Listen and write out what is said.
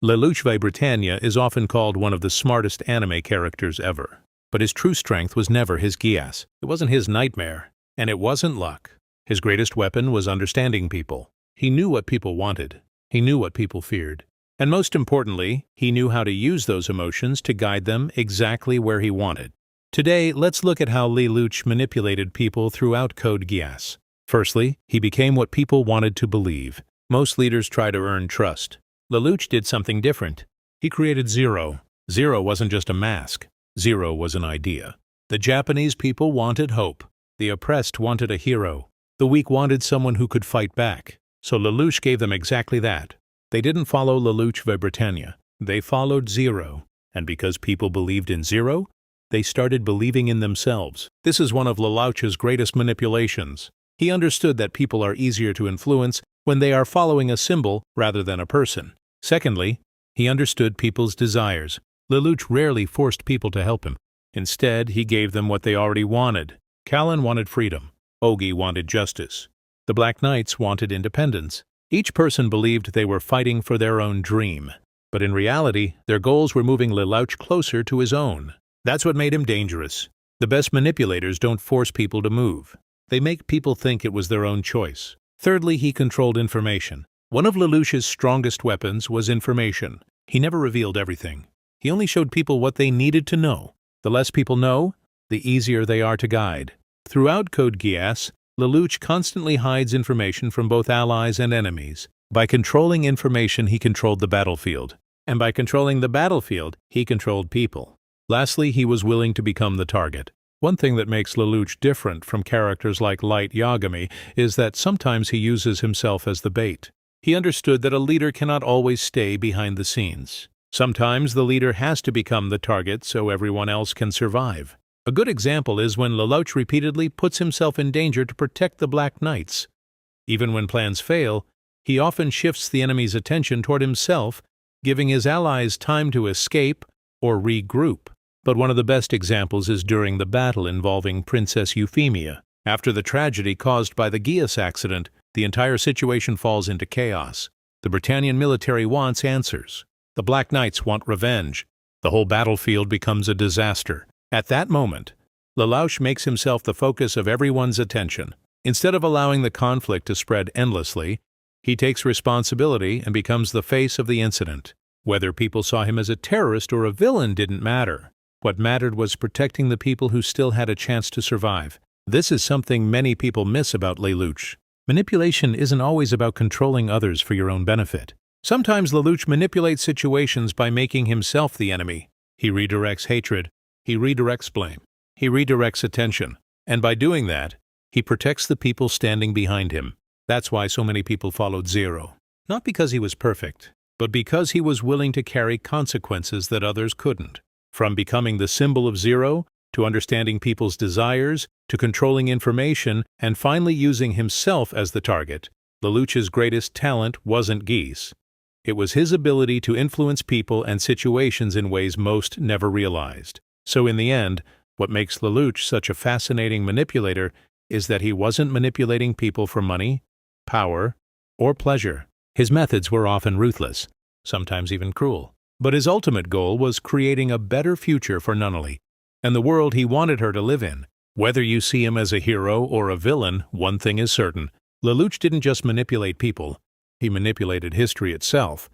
Lelouch Britannia is often called one of the smartest anime characters ever. But his true strength was never his Geass. It wasn't his nightmare, and it wasn't luck. His greatest weapon was understanding people. He knew what people wanted. He knew what people feared. And most importantly, he knew how to use those emotions to guide them exactly where he wanted. Today, let's look at how Lelouch manipulated people throughout Code Geass. Firstly, he became what people wanted to believe. Most leaders try to earn trust. Lelouch did something different. He created Zero. Zero wasn't just a mask. Zero was an idea. The Japanese people wanted hope. The oppressed wanted a hero. The weak wanted someone who could fight back. So Lelouch gave them exactly that. They didn't follow Lelouch Britannia. They followed Zero. And because people believed in Zero, they started believing in themselves. This is one of Lelouch's greatest manipulations. He understood that people are easier to influence when they are following a symbol rather than a person. Secondly, he understood people's desires. Lelouch rarely forced people to help him. Instead, he gave them what they already wanted. Callan wanted freedom. Ogi wanted justice. The Black Knights wanted independence. Each person believed they were fighting for their own dream. But in reality, their goals were moving Lelouch closer to his own. That's what made him dangerous. The best manipulators don't force people to move. They make people think it was their own choice. Thirdly, he controlled information. One of Lelouch's strongest weapons was information. He never revealed everything. He only showed people what they needed to know. The less people know, the easier they are to guide. Throughout Code Geass, Lelouch constantly hides information from both allies and enemies. By controlling information, he controlled the battlefield. And by controlling the battlefield, he controlled people. Lastly, he was willing to become the target. One thing that makes Lelouch different from characters like Light Yagami is that sometimes he uses himself as the bait. He understood that a leader cannot always stay behind the scenes. Sometimes the leader has to become the target so everyone else can survive. A good example is when Lelouch repeatedly puts himself in danger to protect the Black Knights. Even when plans fail, he often shifts the enemy's attention toward himself, giving his allies time to escape or regroup. But one of the best examples is during the battle involving Princess Euphemia. After the tragedy caused by the Geass accident, the entire situation falls into chaos. The Britannian military wants answers. The Black Knights want revenge. The whole battlefield becomes a disaster. At that moment, Lelouch makes himself the focus of everyone's attention. Instead of allowing the conflict to spread endlessly, he takes responsibility and becomes the face of the incident. Whether people saw him as a terrorist or a villain didn't matter. What mattered was protecting the people who still had a chance to survive. This is something many people miss about Lelouch. Manipulation isn't always about controlling others for your own benefit. Sometimes Lelouch manipulates situations by making himself the enemy. He redirects hatred. He redirects blame. He redirects attention. And by doing that, he protects the people standing behind him. That's why so many people followed Zero. Not because he was perfect, but because he was willing to carry consequences that others couldn't. From becoming the symbol of Zero, to understanding people's desires, to controlling information, and finally using himself as the target, Lelouch's greatest talent wasn't Geass. It was his ability to influence people and situations in ways most never realized. So in the end, what makes Lelouch such a fascinating manipulator is that he wasn't manipulating people for money, power, or pleasure. His methods were often ruthless, sometimes even cruel. But his ultimate goal was creating a better future for Nunnally, and the world he wanted her to live in. Whether you see him as a hero or a villain, one thing is certain. Lelouch didn't just manipulate people, he manipulated history itself.